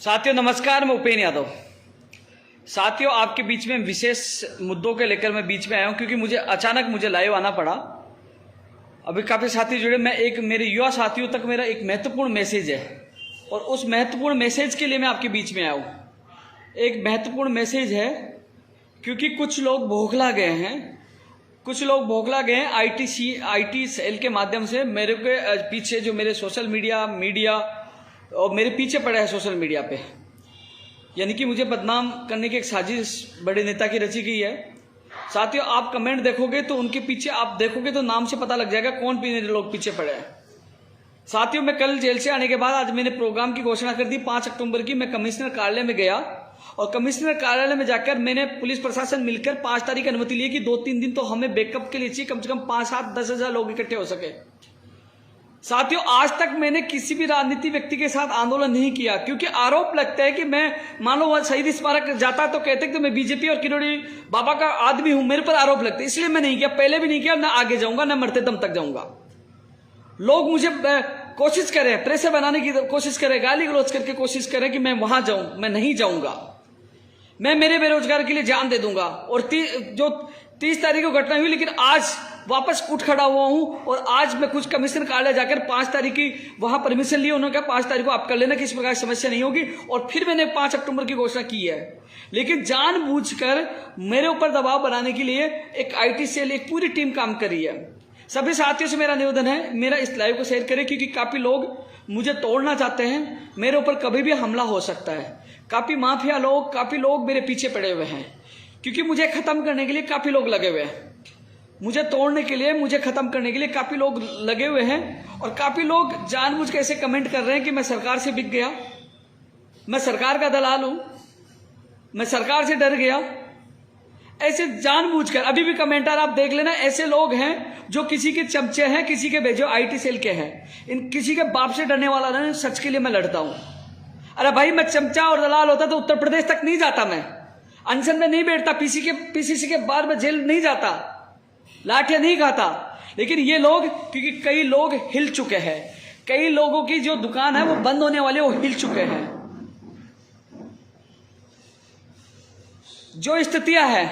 साथियों नमस्कार, मैं उपेन यादव। साथियों आपके बीच में विशेष मुद्दों के लेकर मैं बीच में आया हूं क्योंकि मुझे लाइव आना पड़ा। अभी काफ़ी साथी जुड़े। मेरे युवा साथियों तक मेरा एक महत्वपूर्ण मैसेज है और उस महत्वपूर्ण मैसेज के लिए मैं आपके बीच में आया हूं। एक महत्वपूर्ण मैसेज है क्योंकि कुछ लोग बौखला गए हैं आईटी सेल के माध्यम से मेरे के पीछे, जो मेरे सोशल मीडिया और मेरे पीछे पड़े हैं सोशल मीडिया पे, यानी कि मुझे बदनाम करने की एक साजिश बड़े नेता की रची गई है। साथियों आप कमेंट देखोगे तो उनके पीछे आप देखोगे तो नाम से पता लग जाएगा कौन लोग पीछे पड़े हैं। साथियों मैं कल जेल से आने के बाद आज मैंने प्रोग्राम की घोषणा कर दी। 5 अक्टूबर की मैं कमिश्नर कार्यालय में गया और कमिश्नर कार्यालय में जाकर मैंने पुलिस प्रशासन मिलकर 5 तारीख अनुमति ली कि 2-3 दिन तो हमें बैकअप के लिए चाहिए, कम से कम 5-7-10 हजार लोग इकट्ठे हो सके। साथियों आज तक मैंने किसी भी राजनीति व्यक्ति के साथ आंदोलन नहीं किया क्योंकि आरोप लगता है कि मैं मानो शहीद स्मारक जाता तो कहते कि मैं बीजेपी और किरोड़ी बाबा का आदमी हूं, मेरे पर आरोप लगते, इसलिए मैं नहीं किया। पहले भी नहीं किया, ना आगे जाऊंगा, ना मरते दम तक जाऊंगा। लोग मुझे कोशिश करें, प्रेशर बनाने की कोशिश करें, गाली गलौज करके कोशिश करें कि मैं वहां जाऊं, मैं नहीं जाऊंगा। मैं मेरे बेरोजगार के लिए जान दे दूंगा। और जो 30 तारीख को घटना हुई, लेकिन आज वापस उठ खड़ा हुआ हूं और आज मैं कुछ कमिश्नर कार्यालय जाकर 5 तारीख की वहां परमिशन ली। उन्होंने कहा 5 तारीख को आप कर लेना, किसी प्रकार की समस्या नहीं होगी। और फिर मैंने 5 अक्टूबर की घोषणा की है। लेकिन जानबूझकर मेरे ऊपर दबाव बनाने के लिए एक आईटी सेल, एक पूरी टीम काम कर रही है। सभी साथियों से मेरा निवेदन है, मेरा इस लाइव को शेयर करें क्योंकि काफी लोग मुझे तोड़ना चाहते हैं। मेरे ऊपर कभी भी हमला हो सकता है। काफी माफिया लोग, काफी लोग मेरे पीछे पड़े हुए हैं क्योंकि मुझे खत्म करने के लिए काफी लोग लगे हुए हैं। मुझे तोड़ने के लिए, मुझे खत्म करने के लिए काफी लोग लगे हुए हैं और काफी लोग जानबूझ के ऐसे कमेंट कर रहे हैं कि मैं सरकार से बिक गया, मैं सरकार का दलाल हूं, मैं सरकार से डर गया। ऐसे जानबूझकर अभी भी कमेंटर आप देख लेना, ऐसे लोग हैं जो किसी के चमचे हैं, किसी के भेजो आईटी सेल के हैं। इन किसी के बाप से डरने वाला नहीं, सच के लिए मैं लड़ता हूं। अरे भाई मैं चमचा और दलाल होता तो उत्तर प्रदेश तक नहीं जाता, मैं अनशन में नहीं बैठता, पीसीसी के बार में जेल नहीं जाता, लाठियां नहीं खाता। लेकिन ये लोग, क्योंकि कई लोग हिल चुके हैं, कई लोगों की जो दुकान है वो बंद होने वाले, वो हिल चुके हैं। जो स्थितियां हैं,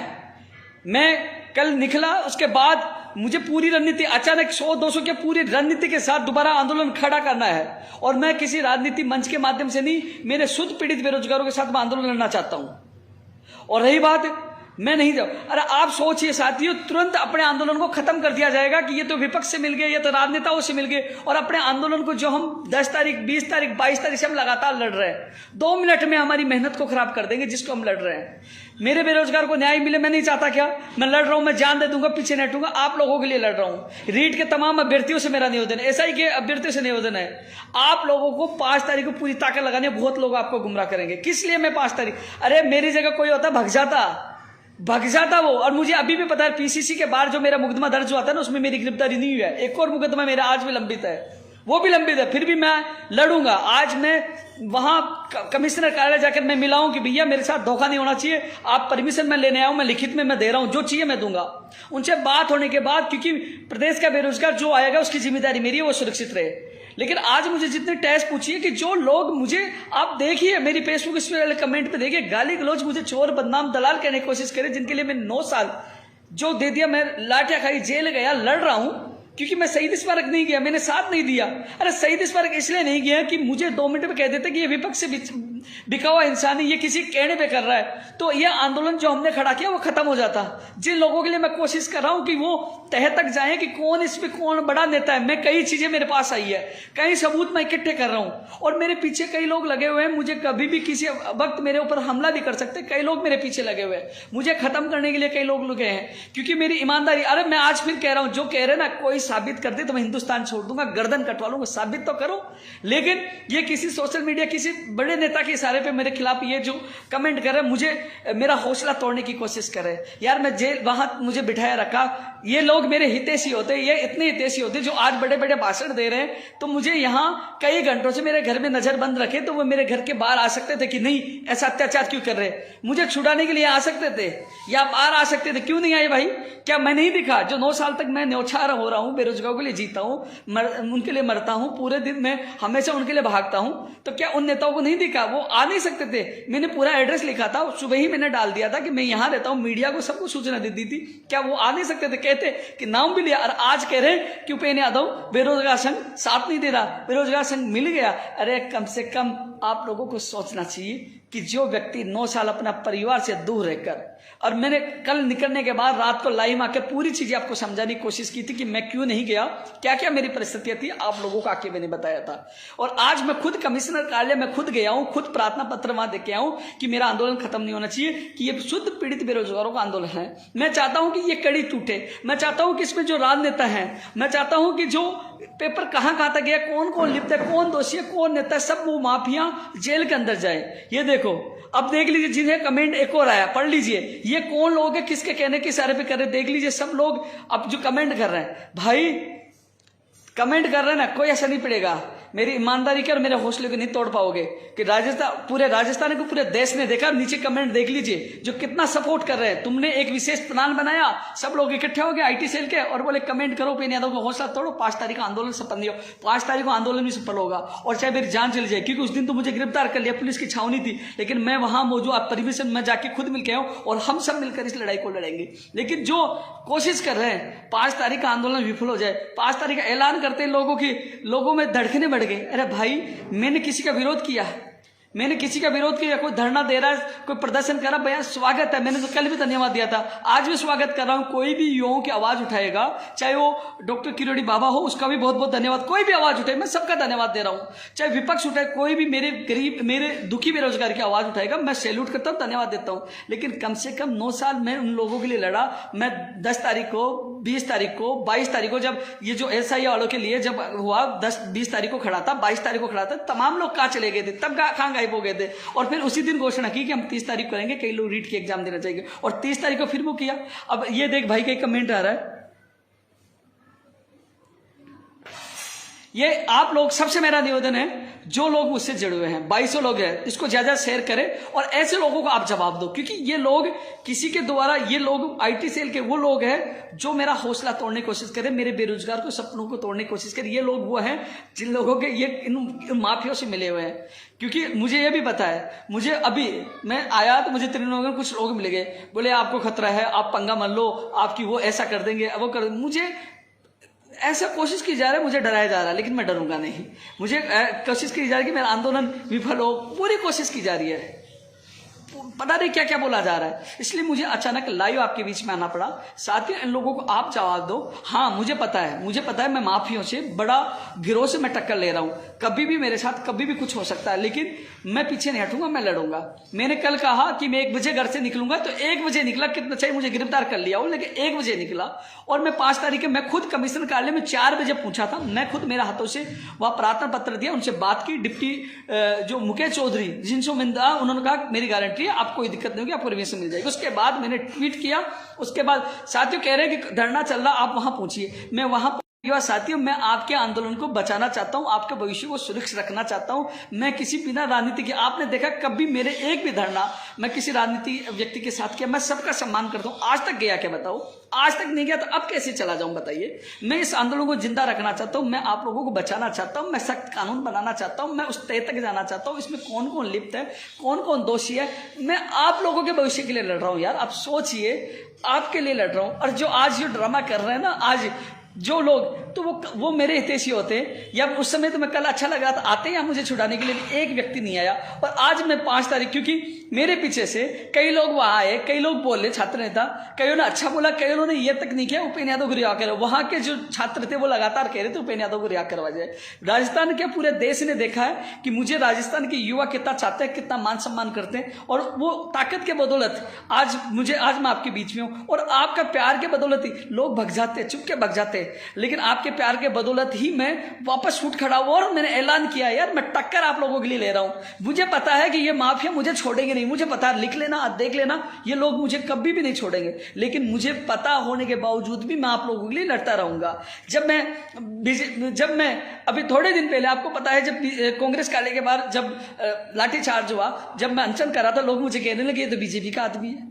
मैं कल निकला, उसके बाद मुझे पूरी रणनीति अचानक 100-200 के पूरी रणनीति के साथ दोबारा आंदोलन खड़ा करना है। और मैं किसी राजनीति मंच के माध्यम से नहीं, मेरे शुद्ध पीड़ित बेरोजगारों के साथ मैं आंदोलन लड़ना चाहता हूं। और रही बात मैं नहीं जाऊं, अरे आप सोचिए साथियों, तुरंत अपने आंदोलन को खत्म कर दिया जाएगा कि ये तो विपक्ष से मिल गए, ये तो राजनेताओं से मिल गए। और अपने आंदोलन को जो हम 10 तारीख, 20 तारीख, 22 तारीख से हम लगातार लड़ रहे हैं, 2 मिनट में हमारी मेहनत को खराब कर देंगे जिसको हम लड़ रहे हैं। मेरे बेरोजगार को न्याय मिले, मैं नहीं चाहता क्या? मैं लड़ रहा हूं, मैं जान दे दूंगा, पीछे नहीं हटूंगा, आप लोगों के लिए लड़ रहा हूं। रीट के तमाम अभ्यर्थियों से मेरा निवेदन है, एसआई के अभ्यर्थियों से निवेदन है, आप लोगों को 5 तारीख को पूरी ताकत लगाने। बहुत लोग आपको गुमराह करेंगे, किस लिए मैं 5 तारीख? अरे मेरी जगह कोई होता भाग जाता वो। और मुझे अभी भी पता है पीसीसी के बाहर जो मेरा मुकदमा दर्ज हुआ था ना, उसमें मेरी गिरफ्तारी नहीं हुई है। एक और मुकदमा मेरा आज भी लंबित है, वो भी लंबित है, फिर भी मैं लड़ूंगा। आज मैं वहां कमिश्नर कार्यालय जाकर मैं मिला हूं कि भैया मेरे साथ धोखा नहीं होना चाहिए, आप परमिशन मैं लेने आया हूं, मैं लिखित में मैं दे रहा हूं, जो चाहिए मैं दूंगा। उनसे बात होने के बाद, क्योंकि प्रदेश का बेरोजगार जो आएगा उसकी जिम्मेदारी मेरी है, वो सुरक्षित रहे। लेकिन आज मुझे जितने टेस्ट पूछिए कि जो लोग मुझे, आप देखिए मेरी फेसबुक इस वाले कमेंट पे देखिए, गाली गलौज, मुझे चोर बदनाम दलाल कहने की कोशिश करे, जिनके लिए मैं 9 साल जो दे दिया, मैं लाठियां खाई, जेल गया, लड़ रहा हूं क्योंकि मैं शहीद स्मारक नहीं गया, मैंने साथ नहीं दिया। अरे शहीद स्मारक इसलिए नहीं गया कि मुझे 2 मिनट में कह देते कि ये विपक्ष से बिका हुआ इंसान है, ये किसी कहने पे कर रहा है, तो ये आंदोलन जो हमने खड़ा किया वो खत्म हो जाता। जिन लोगों के लिए मैं कोशिश कर रहा हूं कि वो तह तक जाए कि कौन इसमें कौन बड़ा नेता है, मैं कई चीजें मेरे पास आई है, कई सबूत मैं इकट्ठे कर रहा हूं और मेरे पीछे कई लोग लगे हुए हैं। मुझे कभी भी किसी वक्त मेरे ऊपर हमला भी कर सकते, कई लोग मेरे पीछे लगे हुए हैं, मुझे खत्म करने के लिए कई लोग लगे हैं क्योंकि मेरी ईमानदारी। अरे मैं आज फिर कह रहा हूं, जो कह रहे ना कोई साबित कर दे तो मैं हिंदुस्तान छोड़ दूंगा, गर्दन कटवा लूंगा, साबित तो करो। लेकिन ये किसी सोशल मीडिया, किसी बड़े नेता के इशारे पे मेरे खिलाफ ये जो कमेंट कर रहे, मुझे मेरा हौसला तोड़ने की कोशिश कर रहे। यार मैं जेल वहां मुझे बिठाया रखा, ये लोग मेरे हितैषी होते, ये इतने हितैषी होते जो आज बड़े बड़े भाषण दे रहे हैं, तो मुझे यहाँ कई घंटों से मेरे घर में नजर बंद रखे, तो वो मेरे घर के बाहर आ सकते थे कि नहीं ऐसा अत्याचार क्यों कर रहे, मुझे छुड़ाने के लिए आ सकते थे या बाहर आ सकते थे, क्यों नहीं आए भाई? क्या मैं नहीं दिखा? जो 9 साल तक मैं न्योछावर हो रहा हूँ, बेरोजगारों के लिए जीता हूँ, उनके लिए मरता हूँ, पूरे दिन मैं हमेशा उनके लिए भागता हूँ, तो क्या उन नेताओं को नहीं दिखा? वो आ नहीं सकते थे? मैंने पूरा एड्रेस लिखा था, सुबह ही मैंने डाल दिया था कि मैं यहाँ रहता हूँ, मीडिया को सबको सूचना दे दी थी। क्या वो आ नहीं सकते थे? कहते कि नाम भी लिया, और आज कह रहे हैं कि उपेंद्र यादव बेरोजगार संघ साथ नहीं दे रहा, बेरोजगार संघ मिल गया। अरे कम से कम आप लोगों को सोचना चाहिए कि जो व्यक्ति 9 साल अपना परिवार से दूर रहकर, और मैंने कल निकलने के बाद रात को लाइव आके पूरी चीजें आपको समझाने की कोशिश की थी कि मैं क्यों नहीं गया, क्या क्या मेरी परिस्थितियां थी, आप लोगों को आके मैंने बताया था। और आज मैं खुद कमिश्नर कार्यालय में खुद गया हूं, खुद प्रार्थना पत्र वहां दे के आऊं कि मेरा आंदोलन खत्म नहीं होना चाहिए, कि ये शुद्ध पीड़ित बेरोजगारों का आंदोलन है। मैं चाहता हूं कि ये कड़ी टूटे, मैं चाहता हूं कि इसमें जो राजनेता है, मैं चाहता हूं कि जो पेपर कहां कहां तक गया, कौन कौन लिप्त है, कौन दोषी है, कौन नेता है, सब वो माफिया जेल के अंदर जाए। ये देखो, अब देख लीजिए, जिन्हें कमेंट एक और आया, पढ़ लीजिए, ये कौन लोग है, किसके कहने के इशारे पे कर रहे, देख लीजिए सब लोग अब जो कमेंट कर रहे हैं। भाई कमेंट कर रहे हैं ना, कोई असर नहीं पड़ेगा। मेरी ईमानदारी के और मेरे हौसले को नहीं तोड़ पाओगे कि पूरे राजस्थान को पूरे देश ने देखा। नीचे कमेंट देख लीजिए जो कितना सपोर्ट कर रहे हैं। तुमने एक विशेष प्लान बनाया, सब लोग इकट्ठे हो गए आईटी सेल के, और बोले कमेंट करो उपेंद्र यादव का हौसला तोड़ो, 5 तारीख का आंदोलन सफल नहीं हो। 5 तारीख को आंदोलन भी सफल होगा, और चाहे मेरी जान चली जाए, क्योंकि उस दिन तो मुझे गिरफ्तार कर लिया, पुलिस की छावनी थी, लेकिन मैं वहां मौजूद, आप परमिशन में जाके खुद मिल के आऊं, और हम सब मिलकर इस लड़ाई को लड़ेंगे। लेकिन जो कोशिश कर रहे हैं 5 तारीख का आंदोलन विफल हो जाए, 5 तारीख का ऐलान करते हैं, लोगों में धड़कने बढ़ गए। अरे भाई, मैंने किसी का विरोध किया? मैंने किसी का विरोध किया? कोई धरना दे रहा है, कोई प्रदर्शन कर रहा है, भैया स्वागत है। मैंने तो कल भी धन्यवाद दिया था, आज भी स्वागत कर रहा हूं। कोई भी युवाओं की आवाज उठाएगा, चाहे वो डॉक्टर किरोड़ी बाबा हो, उसका भी बहुत बहुत धन्यवाद। कोई भी आवाज उठाए, मैं सबका धन्यवाद दे रहा हूं। चाहे विपक्ष उठाए, कोई भी मेरे गरीब, मेरे दुखी बेरोजगार की आवाज उठाएगा, मैं सैल्यूट करता हूं, धन्यवाद देता हूं। लेकिन कम से कम 9 साल मैं उन लोगों के लिए लड़ा। मैं 10 तारीख को, 20 तारीख को, 22 तारीख को, जब ये जो SI वालों के लिए जब हुआ, 10-20 तारीख को खड़ा था, 22 तारीख को खड़ा था, तमाम लोग कहाँ चले गए थे, तब कहाँ गायब हो गए थे। और फिर उसी दिन घोषणा की कि हम 30 तारीख को करेंगे, कई लोग रीट की एग्जाम देना चाहिए, और 30 तारीख को फिर वो किया। अब ये देख भाई, कई कमेंट आ रहा है, ये आप लोग, सबसे मेरा निवेदन है, जो लोग मुझसे जुड़े हुए हैं, 2200 लोग हैं, इसको ज्यादा शेयर करें, और ऐसे लोगों को आप जवाब दो, क्योंकि ये लोग किसी के द्वारा, ये लोग आईटी सेल के वो लोग हैं जो मेरा हौसला तोड़ने की कोशिश करें, मेरे बेरोजगार को, सपनों को तोड़ने की कोशिश करें। ये लोग वो हैं जिन लोगों के ये इन माफियों से मिले हुए हैं। क्योंकि मुझे ये भी पता है, मुझे अभी मैं आया तो मुझे त्रिनगर में कुछ लोग मिल गए, बोले आपको खतरा है, आप पंगा मत लो, आपकी वो ऐसा कर देंगे, वो कर देंगे। मुझे ऐसा कोशिश की जा रहा है, मुझे डराया जा रहा है, लेकिन मैं डरूंगा नहीं। मुझे कोशिश की जा रही है कि मेरा आंदोलन विफल हो, पूरी कोशिश की जा रही है, पता नहीं क्या क्या बोला जा रहा है। इसलिए मुझे अचानक लाइव आपके बीच में आना पड़ा। साथ ही इन लोगों को आप जवाब दो। हाँ, मुझे पता है मैं माफियों से, बड़ा गिरोह से मैं टक्कर ले रहा हूं, कभी भी मेरे साथ कभी भी कुछ हो सकता है, लेकिन मैं पीछे नहीं हटूंगा, मैं लड़ूंगा। मैंने कल कहा कि मैं 1 बजे घर से निकलूंगा, तो 1 बजे निकला, कितना चाहिए मुझे गिरफ्तार कर लिया हो, लेकिन 1 बजे निकला। और मैं 5 तारीख मैं खुद कमिश्नर कार्यालय में 4 बजे पूछा था, मैं खुद मेरे हाथों से वह प्रार्थना पत्र दिया, उनसे बात की। डिप्टी जो मुकेश चौधरी, जिनसे उन्होंने कहा मेरी गारंटी है, आपको कोई दिक्कत नहीं होगी, आपको परमिशन मिल जाएगी। उसके बाद मैंने ट्वीट किया, उसके बाद साथियों कह रहे हैं कि धरना चल रहा, आप वहां पहुंचिए। मैं वहां साथियों, मैं आपके आंदोलन को बचाना चाहता हूं, आपके भविष्य को सुरक्षित रखना चाहता हूं। मैं किसी बिना राजनीति के, आपने देखा कभी मेरे एक भी धरना मैं किसी राजनीति व्यक्ति के साथ किया, मैं सबका सम्मान करता हूं। आज तक गया क्या बताओ? आज तक नहीं गया, तो अब कैसे चला जाऊं बताइए? मैं इस आंदोलन को जिंदा रखना चाहता हूं, मैं आप लोगों को बचाना चाहता हूं, मैं सख्त कानून बनाना चाहता हूं, मैं उस तय तक जाना चाहता हूं, इसमें कौन कौन लिप्त है, कौन कौन दोषी है। मैं आप लोगों के भविष्य के लिए लड़ रहा हूं यार, आप सोचिए, आपके लिए लड़ रहा हूं। और जो आज जो ड्रामा कर रहे हैं ना, आज जो लोग, तो वो मेरे हितैषी होते हैं, या उस समय तो मैं कल अच्छा लग रहा था, आते हैं मुझे छुड़ाने के लिए, एक व्यक्ति नहीं आया। और आज मैं 5 तारीख, क्योंकि मेरे पीछे से कई लोग वहां आए, कई लोग बोले, छात्र नेता, कईयों ने अच्छा बोला, कईयों ने ये तक नहीं किया, उपेंद्र यादव को रिहा करो। वहां के जो छात्र थे वो लगातार कह रहे थे उपेंद्र यादव को रिहा करवा जाए। राजस्थान के पूरे देश ने देखा है कि मुझे राजस्थान के युवा कितना चाहते हैं, कितना मान सम्मान करते हैं, और वो ताकत के बदौलत आज मैं आपके बीच में हूं। और आपका प्यार के बदौलत ही लोग भग जाते हैं, चुप के भग जाते हैं, लेकिन आपके प्यार के बदौलत ही मैं वापस उठ खड़ा हुआ, और मैंने ऐलान किया यार, मैं टक्कर आप लोगों के लिए ले रहा हूं। मुझे पता है कि ये माफिया मुझे छोड़ेंगे नहीं, मुझे पता है, लिख लेना, देख लेना, ये लोग मुझे कभी भी नहीं छोड़ेंगे। लेकिन मुझे पता होने के बावजूद भी मैं आप लोगों के लिए लड़ता रहूंगा। जब मैं अभी थोड़े दिन पहले, आपको पता है, जब कांग्रेस कार्यालय के बाहर जब लाठीचार्ज हुआ, जब मैं अनशन कर रहा था, लोग मुझे कहने लगे ये तो बीजेपी का आदमी है।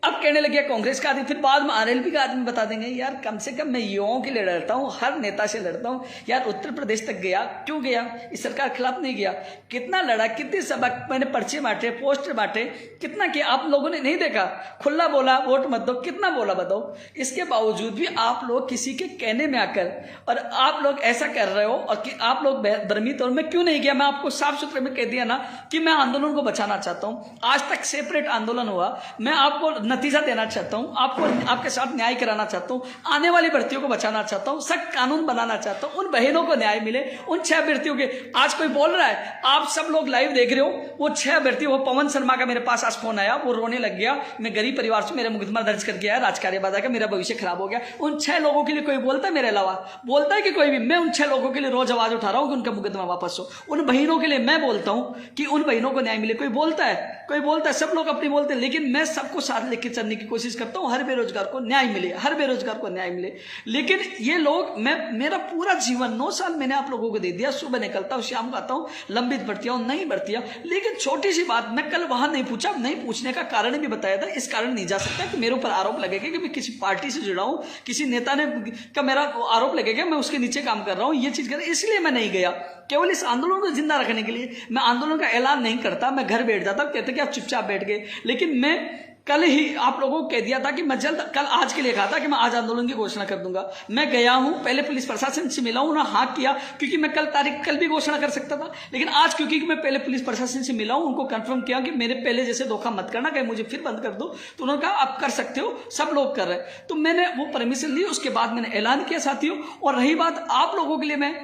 अब कहने लगे कांग्रेस का आदमी, फिर बाद में आरएलपी का आदमी बता देंगे यार कम से कम मैं युवाओं के लिए लड़ता हूँ, हर नेता से लड़ता हूँ यार। उत्तर प्रदेश तक गया, क्यों गया? इस सरकार के खिलाफ नहीं गया। कितना लड़ा, कितने सबक मैंने पर्चे बांटे, पोस्टर बांटे, कितना किया आप लोगों ने नहीं देखा? खुला बोला वोट मत दो, कितना बोला बताओ? इसके बावजूद भी आप लोग किसी के कहने में आकर और आप लोग ऐसा कर रहे हो, और कि आप लोग भ्रमित। और मैं क्यों नहीं गया? मैं आपको साफ सुथरे में कह दिया ना कि मैं आंदोलन को बचाना चाहता हूँ। आज तक सेपरेट आंदोलन हुआ, मैं आपको नतीजा देना चाहता हूं, आपको आपके साथ न्याय कराना चाहता हूं, आने वाली भर्तियों को बचाना चाहता हूं, सख्त कानून बनाना चाहता हूं, उन बहनों को न्याय मिले, उन 6 अभ्यर्थियों के। आज कोई बोल रहा है, आप सब लोग लाइव देख रहे हो, वो 6 अभ्यर्थी, वो पवन शर्मा का मेरे पास आज फोन आया, वो रोने लग गया, मैं गरीब परिवार से, मेरा मुकदमा दर्ज कर गया है राजकार्यवादा का, मेरा भविष्य खराब हो गया। उन 6 लोगों के लिए कोई बोलता है मेरे अलावा? बोलता है कि कोई भी? मैं उन 6 लोगों के लिए रोज आवाज उठा रहा हूं कि उनका मुकदमा वापस हो। उन बहनों के लिए मैं बोलता हूं कि उन बहनों को न्याय मिले। कोई बोलता है? कोई बोलता है? सब लोग अपनी बोलते हैं, लेकिन मैं सबको साथ लेके चलने की कोशिश करता हूं, हर बेरोजगार को न्याय मिले, हर बेरोजगार को न्याय मिले। लेकिन ये लोग, मेरा पूरा जीवन 9 साल मैंने आप लोगों को दे दिया, सुबह निकलता हूं, शाम को आता हूं, लंबित भर्तियां नहीं भर्तियां। लेकिन छोटी सी बात मैं कल वहां नहीं पूछा, नहीं पूछने का कारण भी बताया था। इस कारण नहीं जा सकता कि मेरे ऊपर आरोप लगेगा कि मैं किसी पार्टी से जुड़ा हूं, किसी नेता ने का मेरा आरोप लगेगा मैं उसके नीचे काम कर रहा हूं, ये चीज कर, इसलिए मैं नहीं गया। केवल इस आंदोलन को जिंदा रखने के लिए मैं आंदोलन का ऐलान नहीं करता, मैं घर बैठ जाता, कहते कि आप चुपचाप बैठ गए। लेकिन मैं कल ही आप लोगों को कह दिया था कि मैं जल्द, कल आज के लिए कहा था कि मैं आज आंदोलन की घोषणा कर दूंगा। मैं गया हूं, पहले पुलिस प्रशासन से मिला हूं ना, हाँ किया, क्योंकि मैं कल भी घोषणा कर सकता था। लेकिन आज क्योंकि मैं पहले पुलिस प्रशासन से मिला हूं, उनको कंफर्म किया कि मेरे पहले जैसे धोखा मत करना, कहीं मुझे फिर बंद कर दो, तो उन्होंने कहा आप कर सकते हो, सब लोग कर रहे हैं। तो मैंने वो परमिशन ली, उसके बाद मैंने ऐलान किया साथियों। और रही बात आप लोगों के लिए, मैं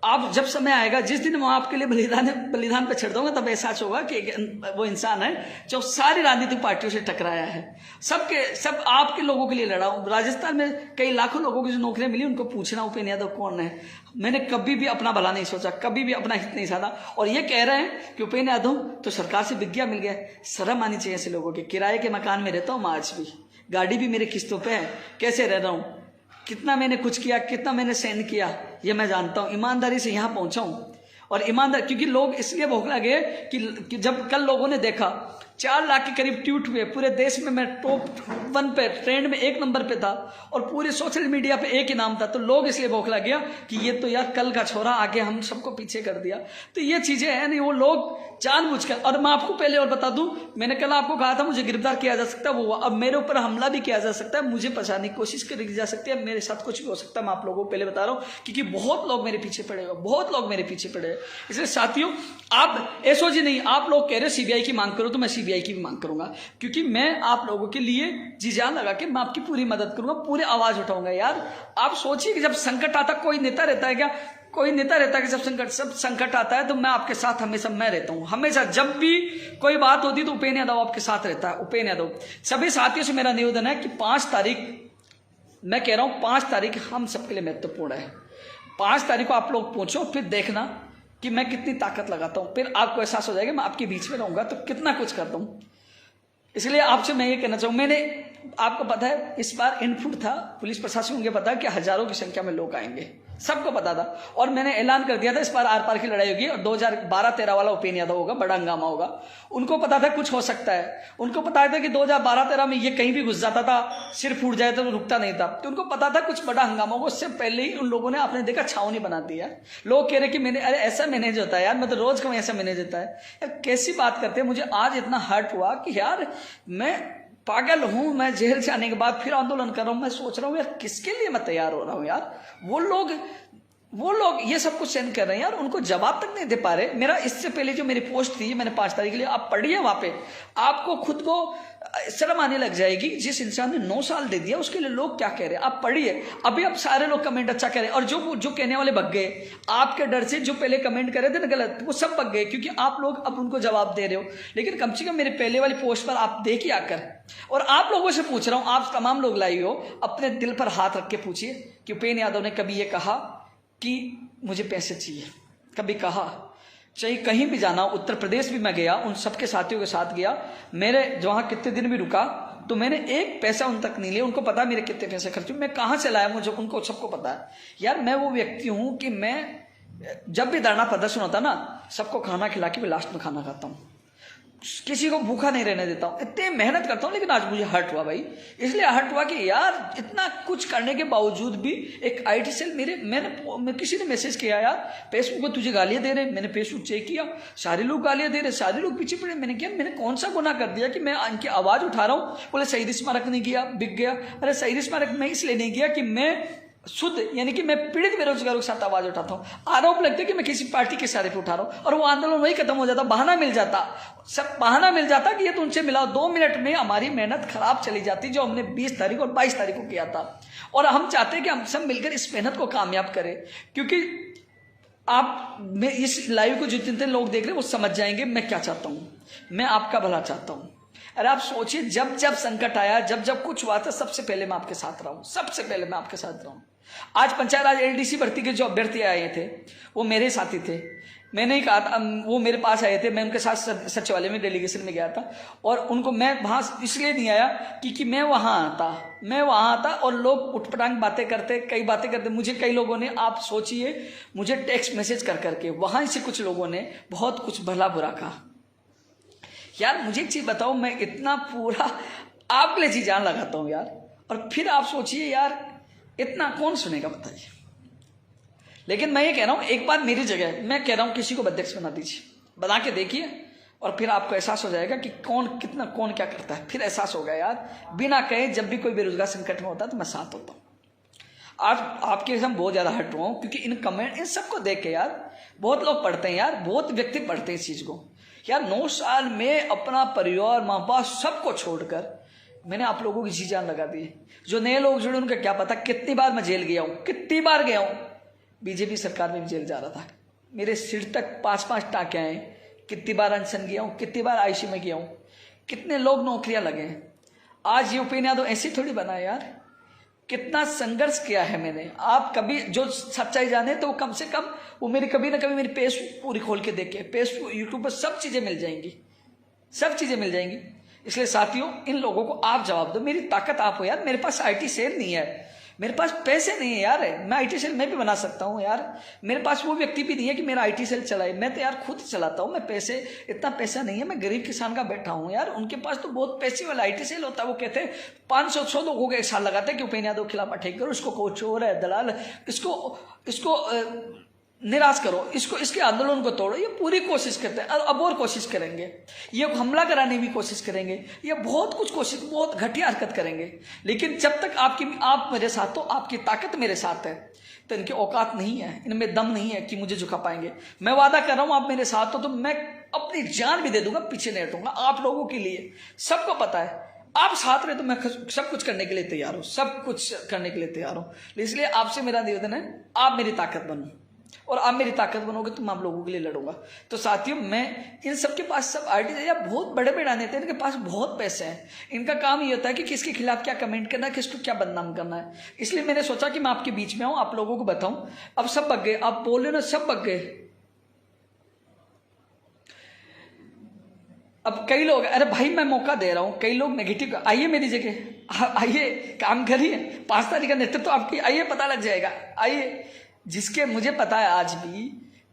आप जब समय आएगा, जिस दिन मैं आपके लिए बलिदान पे छड़ दूंगा, तब एहसास होगा कि वो इंसान है जो सारी राजनीतिक पार्टियों से टकराया है, सब आपके लोगों के लिए लड़ा हूं। राजस्थान में कई लाखों लोगों की जो नौकरियां मिली, उनको पूछना उपेंद्र यादव कौन है। मैंने कभी भी अपना भला नहीं सोचा, कभी भी अपना हित नहीं साधा। और ये कह रहे हैं कि उपेंद्र यादव तो सरकार से विज्ञा मिल गया। शर्म आनी चाहिए ऐसे लोगों के। किराए के मकान में रहता हूं मैं आज भी, गाड़ी भी मेरे किस्तों पे है, कैसे रह रहा हूं, कितना मैंने कुछ किया, कितना मैंने सहन किया, ये मैं जानता हूं। ईमानदारी से यहां पहुंचा हूं, और ईमानदार, क्योंकि लोग इसलिए भौंकला गए कि जब कल लोगों ने देखा 4 लाख के करीब ट्वीट हुए, पूरे देश में मैं टॉप 1 पे, ट्रेंड में 1 नंबर पे था, और पूरे सोशल मीडिया पे एक ही नाम था। तो लोग इसलिए भौंकला गया कि ये तो यार कल का छोरा आगे हम सबको पीछे कर दिया। तो ये चीजें हैं नहीं, वो लोग जानबूझकर। और मैं आपको पहले और बता दूं, मैंने कल आपको कहा था मुझे गिरफ्तार किया जा सकता है, वो अब मेरे ऊपर हमला भी किया जा सकता है, मुझे फंसाने की कोशिश करी जा सकती है, मेरे साथ कुछ भी हो सकता है। मैं आप लोगों को पहले बता रहा हूं, क्योंकि बहुत लोग मेरे पीछे पड़े हुए, बहुत लोग मेरे पीछे पड़े हैं। इसलिए साथियों, आप एसओजी नहीं, आप लोग कह रहे हो सीबीआई की मांग करो, तो मैं सीबीआई की भी मांग करूंगा, क्योंकि मैं आप लोगों के लिए जी जान लगा के मैं आपकी पूरी मदद करूंगा, पूरी आवाज उठाऊंगा। यार आप सोचिए कि जब संकट आता, कोई नेता रहता है क्या? कोई नेता रहता है कि सब संकट आता है तो मैं आपके साथ हमेशा मैं रहता हूं। हमेशा जब भी कोई बात होती है तो उपेंद्र यादव आपके साथ रहता है। उपेंद्र यादव, सभी साथियों से मेरा निवेदन है कि 5 तारीख, मैं कह रहा हूं 5 तारीख हम सबके लिए महत्वपूर्ण है। 5 तारीख को आप लोग पहुंचो, फिर देखना कि मैं कितनी ताकत लगाता हूं, फिर आपको एहसास हो जाएगा मैं आपके बीच में रहूंगा तो कितना कुछ करता हूं। इसलिए आपसे मैं ये कहना चाहूँ, मैंने आपको पता है इस बार इनपुट था, पुलिस प्रशासन को पता है कि हजारों की संख्या में लोग आएंगे, सबको पता था। और मैंने ऐलान कर दिया था इस बार आर पार की लड़ाई होगी, और 2012-13 वाला उपेंद्र यादव होगा, बड़ा हंगामा होगा। उनको पता था कुछ हो सकता है, उनको पता था कि 2012-13 में ये कहीं भी घुस जाता था, सिर फूट जाए तो रुकता नहीं था, तो उनको पता था कुछ बड़ा हंगामा होगा। उससे पहले ही उन लोगों ने, आपने देखा, छावनी बना दिया। लोग कह रहे कि मैंने, अरे ऐसा मैनेज होता है यार, मैं तो रोज कहूँ ऐसा मैनेज होता है यार, कैसी बात करते हैं। मुझे आज इतना हर्ट हुआ कि यार मैं पागल हूं, मैं जेल से आने के बाद फिर आंदोलन कर रहा हूं। मैं सोच रहा हूं यार किसके लिए मैं तैयार हो रहा हूं यार। वो लोग ये सब कुछ सेंड कर रहे हैं यार, उनको जवाब तक नहीं दे पा रहे। मेरा इससे पहले जो मेरी पोस्ट थी, मैंने 5 तारीख के लिए, आप पढ़िए वहां पे, आपको खुद को शर्म आने लग जाएगी। जिस इंसान ने 9 साल दे दिया उसके लिए लोग क्या कह रहे हैं, आप पढ़िए। अभी अब सारे लोग कमेंट अच्छा कह रहे हैं, और जो कहने वाले भग गए आपके डर से, जो पहले कमेंट कर रहे थे ना गलत, वो सब भग गए, क्योंकि आप लोग अब उनको जवाब दे रहे हो। लेकिन कम से कम मेरे पहले वाली पोस्ट पर आप देखिए आकर, और आप लोगों से पूछ रहा हूं, आप तमाम लोग लाई हो, अपने दिल पर हाथ रख के पूछिए कि उपेंद्र यादव ने कभी ये कहा कि मुझे पैसे चाहिए? कभी कहा? चाहे कहीं भी जाना, उत्तर प्रदेश भी मैं गया, उन सबके साथियों के साथ गया, मेरे वहां कितने दिन भी रुका, तो मैंने 1 पैसा उन तक नहीं लिया। उनको पता मेरे कितने पैसे खर्च हुए, मैं कहां से लाया, मुझे उनको सबको पता है। यार मैं वो व्यक्ति हूं कि मैं जब भी धरना प्रदर्शन होता ना, सबको खाना खिला के मैं लास्ट में खाना खाता हूं। किसी को भूखा नहीं रहने देता हूँ, इतने मेहनत करता हूँ, लेकिन आज मुझे हर्ट हुआ भाई। इसलिए हर्ट हुआ कि यार इतना कुछ करने के बावजूद भी एक आईटी सेल मैंने किसी ने मैसेज किया यार फेसबुक पर तुझे गालियां दे रहे हैं। मैंने फेसबुक चेक किया, सारे लोग गालियां दे रहे, सारे लोग पीछे पड़े। मैंने किया, मैंने कौन सा गुनाह कर दिया कि मैं इनकी आवाज उठा रहा हूँ? बोले शहीद स्मारक नहीं किया, बिक गया। अरे शहीद स्मारक मैं इसलिए नहीं किया कि मैं शुद्ध यानी कि मैं पीड़ित बेरोजगारों के साथ आवाज उठाता हूं। आरोप लगता है कि मैं किसी पार्टी के सारे पे उठा रहा हूं और वो आंदोलन वही खत्म हो जाता, बहाना मिल जाता, सब बहाना मिल जाता कि ये तो उनसे मिला। 2 मिनट में हमारी मेहनत खराब चली जाती जो हमने 20 तारीख और 22 तारीख को किया था। और हम चाहते हैं कि हम सब मिलकर इस मेहनत को कामयाब करें, क्योंकि आप मैं इस लाइव को जितने लोग देख रहे हैं वो समझ जाएंगे मैं क्या चाहता हूं। मैं आपका भला चाहता हूं। अरे आप सोचिए, जब जब संकट आया, जब जब कुछ हुआ था, सबसे पहले मैं आपके साथ रहा हूं, सबसे पहले मैं आपके साथ रहा हूं। आज पंचायत राज एलडीसी भर्ती के जो अभ्यर्थी आए थे वो मेरे साथी थे। मैंने ही कहा था, वो मेरे पास आए थे, मैं उनके साथ सचिवालय में डेलीगेशन में गया था और उनको मैं वहां इसलिए नहीं आया कि मैं वहां आता और लोग उठपटांग बातें करते, कई बातें करते। मुझे कई लोगों ने, आप सोचिए, मुझे टेक्स्ट मैसेज कर करके वहां से कुछ लोगों ने बहुत कुछ भला बुरा कहा। यार मुझे एक चीज बताओ, मैं इतना पूरा आपके लिए जी जान लगाता हूं यार, और फिर आप सोचिए यार इतना कौन सुनेगा बताइए। लेकिन मैं ये कह रहा हूं, एक बार मेरी जगह मैं कह रहा हूं किसी को अध्यक्ष बना दीजिए, बना के देखिए और फिर आपको एहसास हो जाएगा कि कौन क्या करता है। फिर एहसास होगा यार, बिना कहे जब भी कोई बेरोजगार संकट में होता है तो मैं साथ होता हूं। आज आपके हम बहुत ज्यादा हट हुआ हूं क्योंकि इन कमेंट, इन सबको देख के यार बहुत लोग पढ़ते हैं यार, बहुत व्यक्ति पढ़ते हैं इस चीज को। यार 9 साल में अपना परिवार, माँ बाप सबको छोड़कर मैंने आप लोगों की जी जान लगा दी। जो नए लोग जुड़े उनका क्या पता कितनी बार मैं जेल गया हूं, कितनी बार गया हूं। बीजेपी सरकार में भी जेल जा रहा था, मेरे सिर तक 5-5 टाँके आए। कितनी बार अनशन गया हूं, कितनी बार आईसी में गया हूं, कितने लोग नौकरियां लगे हैं। आज यूपी ने तो ऐसी थोड़ी बना है यार, कितना संघर्ष किया है मैंने। आप कभी जो सच्चाई जाने तो कम से कम वो मेरी कभी ना कभी मेरी पेज पूरी खोल के देखे, पेज यूट्यूब पर सब चीजें मिल जाएंगी, सब चीजें मिल जाएंगी। इसलिए साथियों, इन लोगों को आप जवाब दो। मेरी ताकत आप हो यार, मेरे पास आईटी सेल नहीं है, मेरे पास पैसे नहीं है यार। मैं आईटी सेल मैं भी बना सकता हूँ यार, मेरे पास वो व्यक्ति भी नहीं है कि मेरा आईटी सेल चलाए। मैं तो यार खुद चलाता हूँ। मैं पैसे, इतना पैसा नहीं है, मैं गरीब किसान का बैठा हूँ यार। उनके पास तो बहुत पैसे वाला आईटी सेल होता है। वो कहते हैं 500 लोगों को एक साल लगाते हैं कि उपेंद्र यादव के खिलाफ अटैक करो, इसको को चोर है, दलाल, इसको निराश करो, इसके आंदोलन को तोड़ो। ये पूरी कोशिश करते हैं, अब और कोशिश करेंगे, ये हमला कराने की कोशिश करेंगे, ये बहुत कुछ कोशिश, बहुत घटिया हरकत करेंगे। लेकिन जब तक आप मेरे साथ हो, आपकी ताकत मेरे साथ है, तो इनकी औकात नहीं है, इनमें दम नहीं है कि मुझे झुका पाएंगे। मैं वादा कर रहा हूं, आप मेरे साथ हो तो मैं अपनी जान भी दे दूंगा, पीछे नहीं हटूंगा आप लोगों के लिए। सबको पता है आप साथ रहे तो मैं सब कुछ करने के लिए तैयार हूं, सब कुछ करने के लिए तैयार हूं। इसलिए आपसे मेरा निवेदन है, आप मेरी ताकत बनो, और आप मेरी ताकत बनोगे तो मैं आप लोगों के लिए लड़ूंगा। तो साथियों, मैं इन सबके पास सब आर्टिस्ट या बहुत बड़े बड़े नेता हैं, इनके पास बहुत पैसे हैं। इनका काम ये होता है कि किसके खिलाफ क्या कमेंट करना है, किसको क्या बदनाम करना है। इसलिए मैंने सोचा कि मैं आपके बीच में आऊं, आप लोगों को बताऊं। अब सब बग गए, आप बोल रहे ना, सब बग गए। अब कई लोग, अरे भाई मैं मौका दे रहा हूं, कई लोग नेगेटिव, आइए मेरी जगह, आइए काम करिए, 5 तारीख का नेतृत्व तो आपकी, आइए पता लग जाएगा। आइए, जिसके मुझे पता है आज भी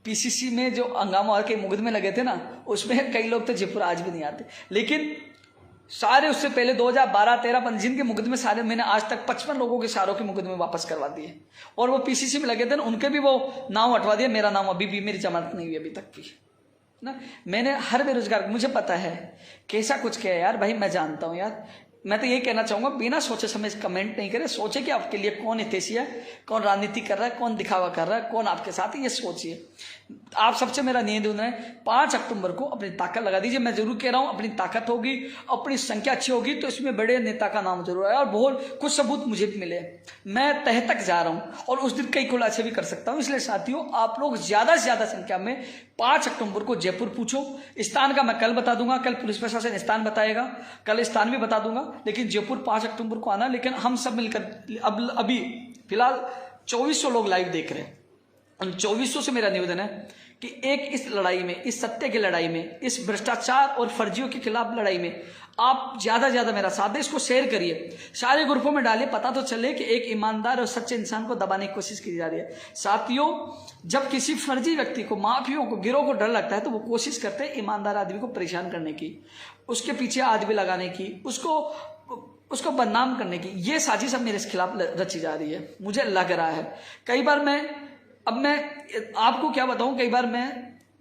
पीसीसी में जो हंगामा के मुकदमे लगे थे ना, उसमें कई लोग तो जयपुर आज भी नहीं आते। लेकिन सारे उससे पहले 2012, 13 जिनके मुकदमे सारे, मैंने आज तक 55 लोगों के सारों के मुकदमे वापस करवा दिए, और वो पीसीसी में लगे थे ना, उनके भी वो नाम हटवा दिया। मेरा नाम अभी भी, मेरी जमानत नहीं हुई अभी तक भी ना। मैंने हर बेरोजगार, मुझे पता है कैसा कुछ किया यार भाई, मैं जानता हूं यार। मैं तो ये कहना चाहूंगा, बिना सोचे समझ कमेंट नहीं करें, सोचे कि आपके लिए कौन हितैषी है, कौन राजनीति कर रहा है, कौन दिखावा कर रहा है, कौन आपके साथ है, ये सोचिए। आप सबसे मेरा निवेदन है, 5 अक्टूबर को अपनी ताकत लगा दीजिए। मैं जरूर कह रहा हूं, अपनी ताकत होगी, अपनी संख्या अच्छी होगी तो इसमें बड़े नेता का नाम जरूर आया, और बहुत कुछ सबूत मुझे भी मिले। मैं तह तक जा रहा हूं और उस दिन कई खुलासे भी कर सकता हूं। इसलिए साथियों, आप लोग ज्यादा से ज्यादा संख्या में 5 अक्टूबर को जयपुर पूछो। स्थान का मैं कल बता दूंगा, कल पुलिस प्रशासन स्थान बताएगा, कल स्थान भी बता दूंगा, लेकिन जयपुर 5 अक्टूबर को आना। लेकिन हम सब मिलकर, अभी फिलहाल 2400 लोग लाइव देख रहे हैं, उन 2400 से मेरा निवेदन है कि एक इस लड़ाई में, इस सत्य की लड़ाई में, इस भ्रष्टाचार और फर्जियों के खिलाफ लड़ाई में आप ज्यादा ज्यादा मेरा साथ दें, इसको शेयर करिए, सारे ग्रुपों में डालिए, पता तो चले कि एक ईमानदार और सच्चे इंसान को दबाने की कोशिश की जा रही है। साथियों, जब किसी फर्जी व्यक्ति को, माफियों को, गिरोह को डर लगता है तो वो कोशिश करते हैं ईमानदार आदमी को परेशान करने की, उसके पीछे आदमी लगाने की, उसको बदनाम करने की। ये साजिश अब मेरे खिलाफ रची जा रही है, मुझे लग रहा है। कई बार मैं आपको क्या बताऊं, कई बार मैं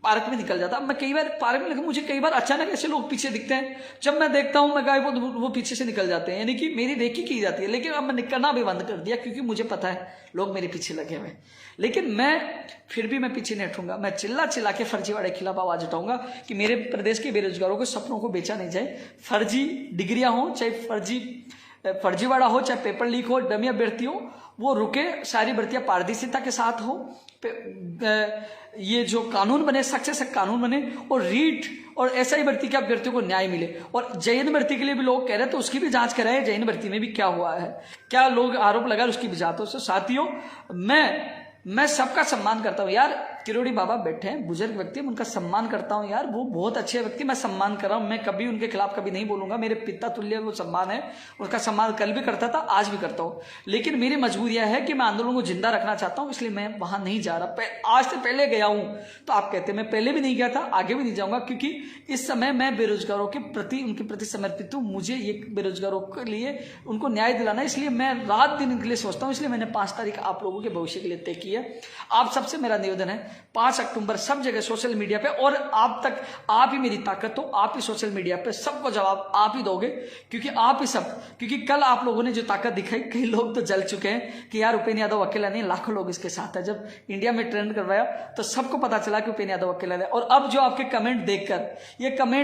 पार्क में निकल जाता, मैं कई बार पार्क में, लेकिन मुझे कई बार अचानक ऐसे लोग पीछे दिखते हैं, जब मैं देखता हूं मैं गायब, वो पीछे से निकल जाते हैं, यानी कि मेरी रेकी की जाती है। लेकिन अब मैं निकलना भी बंद कर दिया, क्योंकि मुझे पता है लोग मेरे पीछे लगे हुए हैं। लेकिन मैं फिर भी मैं पीछे नहीं हटूंगा, मैं चिल्ला चिल्ला के फर्जीवाड़े के खिलाफ आवाज उठाऊंगा कि मेरे प्रदेश के बेरोजगारों के सपनों को बेचा नहीं जाए। फर्जी डिग्रियां हो, चाहे फर्जीवाड़ा हो, चाहे पेपर लीक हो, डमी अभ्यर्थी हो, वो रुके, सारी भर्तियां पारदर्शिता के साथ हो, ये जो कानून बने, सख्त से सख्त कानून बने, और रीट और एसआई भर्ती के अभ्यर्थियों को न्याय मिले। और जैन भर्ती के लिए भी लोग कह रहे हैं तो उसकी भी जांच कराए, जैन भर्ती में भी क्या हुआ है, क्या लोग आरोप लगा उसकी भी जांच हो। साथियों, मैं सबका सम्मान करता हूं यार, किरोड़ी बाबा बैठे हैं, बुजुर्ग व्यक्ति, उनका सम्मान करता हूं यार, वो बहुत अच्छे व्यक्ति, मैं सम्मान कर रहा हूं, मैं कभी उनके खिलाफ कभी नहीं बोलूंगा, मेरे पिता तुल्य वो सम्मान है, उसका सम्मान कल भी करता था, आज भी करता हूं। लेकिन मेरी मजबूरी यह है कि मैं आंदोलन को जिंदा रखना चाहता हूं, इसलिए मैं वहां नहीं जा रहा। आज से पहले गया हूं तो आप कहते हैं मैं पहले भी नहीं गया था, आगे भी नहीं जाऊंगा, क्योंकि इस समय मैं बेरोजगारों के प्रति, उनके प्रति समर्पित हूं। मुझे ये बेरोजगारों के लिए उनको न्याय दिलाना, इसलिए मैं रात दिन इनके लिए सोचता हूं। इसलिए मैंने 5 तारीख आप लोगों के भविष्य के लिए तय की है। आप सबसे मेरा निवेदन है, 5 अक्टूबर सब जगह सोशल मीडिया पे, और आप तक, आप ही मेरी ताकत हो, आप ही सोशल मीडिया पे सबको जवाब आप ही दोगे, क्योंकि आप ही सब, क्योंकि कल आप लोगों ने जो ताकत दिखाई, कई लोग तो जल चुके हैं कि यार उपेंद्र यादव अकेला नहीं, लाखों लोग इसके साथ है। जब इंडिया में ट्रेंड करवाया तो सबको पता चला कि उपेंद्र यादव अकेला नहीं। और अब जो आपके कमेंट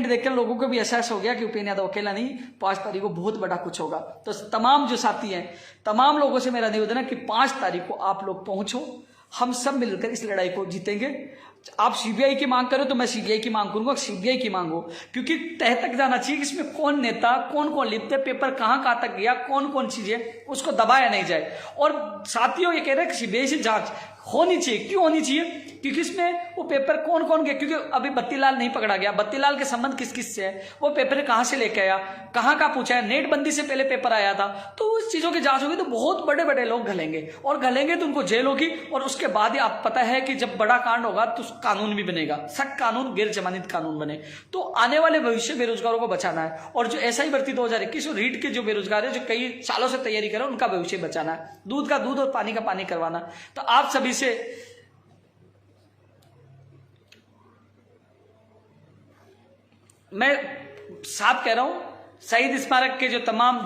देखकर लोगों को भी एहसास हो गया कि उपेंद्र यादव अकेला नहीं, 5 तारीख को बहुत बड़ा कुछ होगा। तो तमाम जो साथी हैं, तमाम लोगों से मेरा निवेदन है कि 5 तारीख को आप लोग पहुंचो, हम सब मिलकर इस लड़ाई को जीतेंगे। आप सीबीआई की मांग करो तो मैं सीबीआई की मांग करूंगा, सीबीआई की मांग हो, क्योंकि तह तक जाना चाहिए कि इसमें कौन नेता, कौन लिप्त है, पेपर कहां तक गया, कौन चीजें, उसको दबाया नहीं जाए। और साथियों, ये कह रहे हैं कि सीबीआई से जांच होनी चाहिए। क्यों होनी चाहिए? क्योंकि इसमें वो पेपर कौन गया, क्योंकि अभी बत्तीलाल नहीं पकड़ा गया, बत्तीलाल के संबंध किस से है, वो पेपर कहां से लेके आया, कहां का पूछा है, नेटबंदी से पहले पेपर आया था, तो उस चीजों की जांच होगी तो बहुत बड़े बड़े लोग घलेंगे, और घलेंगे तो उनको जेल होगी। और उसके बाद ही आप पता है कि जब बड़ा कांड होगा तो कानून भी बनेगा, सख्त कानून, गैर जमानत कानून बने। तो आने वाले भविष्य बेरोजगारों को बचाना है। और जो एसआई भर्ती 2021 और रीट के जो बेरोजगार है, जो कई सालों से तैयारी कर रहे हैं, उनका भविष्य बचाना है, दूध का दूध और पानी का पानी करवाना। तो आप सभी से मैं साफ कह रहा हूं, शहीद स्मारक के जो तमाम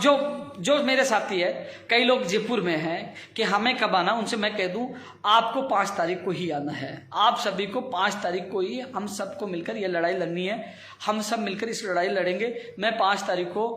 जो मेरे साथी है, कई लोग जयपुर में हैं कि हमें कब आना, उनसे मैं कह दूं आपको 5 तारीख को ही आना है। आप सभी को 5 तारीख को ही हम सबको मिलकर ये लड़ाई लड़नी है, हम सब मिलकर इस लड़ाई लड़ेंगे। मैं 5 तारीख को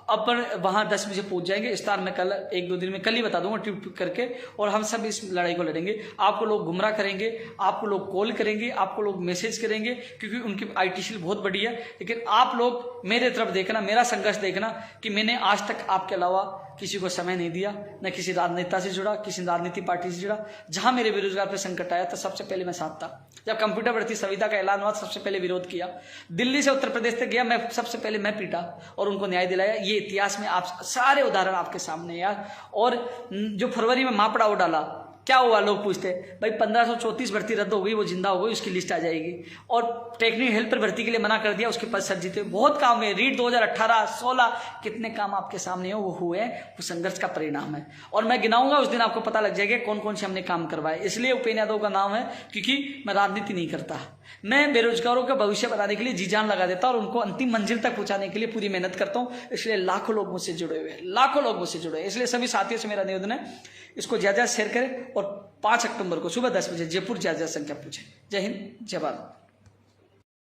अपन वहां 10 बजे पहुंच जाएंगे। इस्तार में कल 1-2 दिन में कल ही बता दूंगा ट्वीट करके, और हम सब इस लड़ाई को लड़ेंगे। आपको लोग गुमराह करेंगे, आपको लोग कॉल करेंगे, आपको लोग मैसेज करेंगे, क्योंकि उनकी आईटी बहुत बड़ी है। लेकिन आप लोग मेरे तरफ देखना, मेरा संघर्ष देखना कि मैंने आज तक आपके अलावा किसी को समय नहीं दिया, न किसी राजनेता से जुड़ा, किसी राजनीति पार्टी से जुड़ा। जहां मेरे बेरोजगार पे संकट आया था, सबसे पहले मैं साथ था। जब कंप्यूटर भर्ती संविदा का ऐलान हुआ, सबसे पहले विरोध किया। दिल्ली से उत्तर प्रदेश तक गया, मैं सबसे पहले मैं पीटा और उनको न्याय दिलाया। ये इतिहास में आप सारे उदाहरण आपके सामने यार। और जो फरवरी में मापड़ा वो डाला, क्या हुआ? लोग पूछते भाई 1534 भर्ती रद्द हो गई, वो जिंदा हो गई, उसकी लिस्ट आ जाएगी। और टेक्निकल हेल्पर भर्ती के लिए मना कर दिया, उसके पद सर जीते। बहुत काम है, रीट 2018-16 कितने काम आपके सामने हो, वो हुए, वो संघर्ष का परिणाम है। और मैं गिनाऊंगा, उस दिन आपको पता लग जाएगा कौन से हमने काम करवाए। इसलिए उपेंद्र यादव का नाम है, क्योंकि मैं राजनीति नहीं करता, मैं बेरोजगारों का भविष्य बनाने के लिए जी जान लगा देता और उनको अंतिम मंजिल तक पहुंचाने के लिए पूरी मेहनत करता हूं। इसलिए लाखों लोग मुझसे जुड़े हुए हैं, लाखों लोग मुझसे जुड़े हैं। इसलिए सभी साथियों से मेरा निवेदन है, इसको ज्यादा शेयर करें और 5 अक्टूबर को सुबह 10 बजे जयपुर ज्यादा संख्या पूछें। जय हिंद, जय भारत।